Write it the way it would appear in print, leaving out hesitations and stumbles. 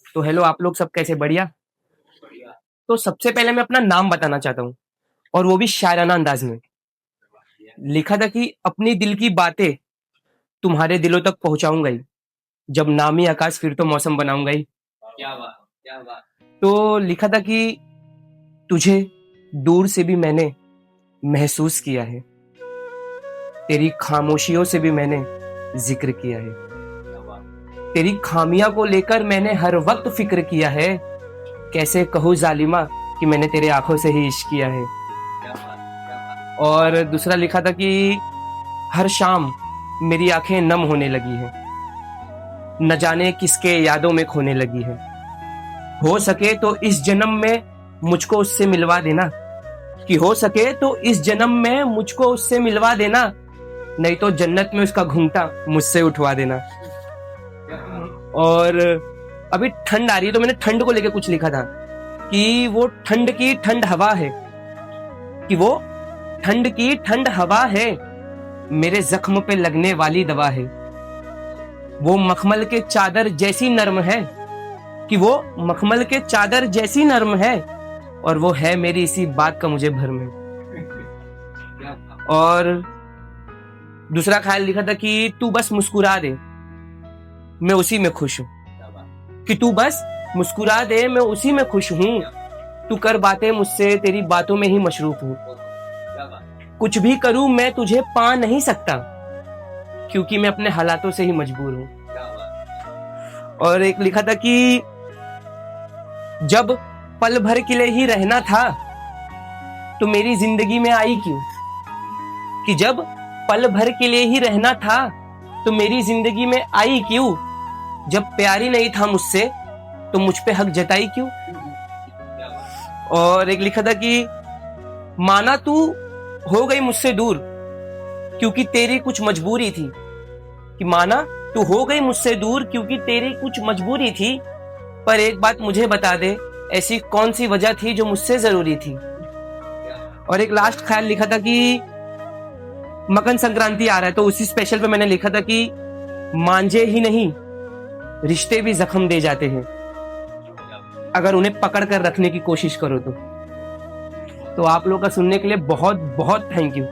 तो हेलो, आप लोग सब कैसे? बढ़िया। तो सबसे पहले मैं अपना नाम बताना चाहता हूँ, और वो भी शायराना अंदाज में। लिखा था कि अपनी दिल की बातें तुम्हारे दिलों तक पहुंचाऊंगा ही, जब नामी आकाश फिर तो मौसम बनाऊंगा ही। क्या बात, क्या बात। तो लिखा था कि तुझे दूर से भी मैंने महसूस किया है, तेरी खामोशियों से भी मैंने जिक्र किया है, क्या बात। तेरी खामियां को लेकर मैंने हर वक्त फिक्र किया है। कैसे कहूँ जालिमा कि मैंने तेरे आंखों से ही इश्क किया है। क्या बात, क्या बात। और दूसरा लिखा था कि हर शाम मेरी आंखें नम होने लगी हैं, न जाने किसके यादों में खोने लगी है। हो सके तो इस जन्म में मुझको उससे मिलवा देना, कि हो सके तो इस जन्म में मुझको उससे मिलवा देना, नहीं तो जन्नत में उसका घूंघटा मुझसे उठवा देना। और अभी ठंड आ रही है तो मैंने ठंड को लेकर कुछ लिखा था कि वो ठंड की ठंड हवा है, कि वो ठंड की ठंड हवा है, मेरे जख्म पे लगने वाली दवा है। वो मखमल के चादर जैसी नर्म है, कि वो मखमल के चादर जैसी नर्म है, और वो है मेरी इसी बात का मुझे भरम है। और दूसरा ख्याल लिखा था कि तू बस मुस्कुरा दे, मैं उसी में खुश हूं। कि तू बस मुस्कुरा दे, मैं उसी में खुश हूं। तू कर बातें मुझसे, तेरी बातों में ही मशरूफ हूं। कुछ भी करूं मैं तुझे पा नहीं सकता, क्योंकि मैं अपने हालातों से ही मजबूर हूं। और एक लिखा था कि जब पल भर के लिए ही रहना था तो मेरी जिंदगी में आई क्यों। कि जब पल भर के लिए ही रहना था तो मेरी जिंदगी में आई क्यों। जब प्यारी नहीं था मुझसे तो मुझ पे हक जताई क्यों। और एक लिखा था कि माना तू हो गई मुझसे दूर, क्योंकि तेरी कुछ मजबूरी थी। कि माना तू हो गई मुझसे दूर क्योंकि तेरी कुछ मजबूरी थी, पर एक बात मुझे बता दे, ऐसी कौन सी वजह थी जो मुझसे जरूरी थी। और एक लास्ट ख्याल लिखा था कि मकर संक्रांति आ रहा है तो उसी स्पेशल पे मैंने लिखा था कि मांझे ही नहीं रिश्ते भी जख्म दे जाते हैं, अगर उन्हें पकड़ कर रखने की कोशिश करो तो। आप लोगों का सुनने के लिए बहुत बहुत थैंक यू।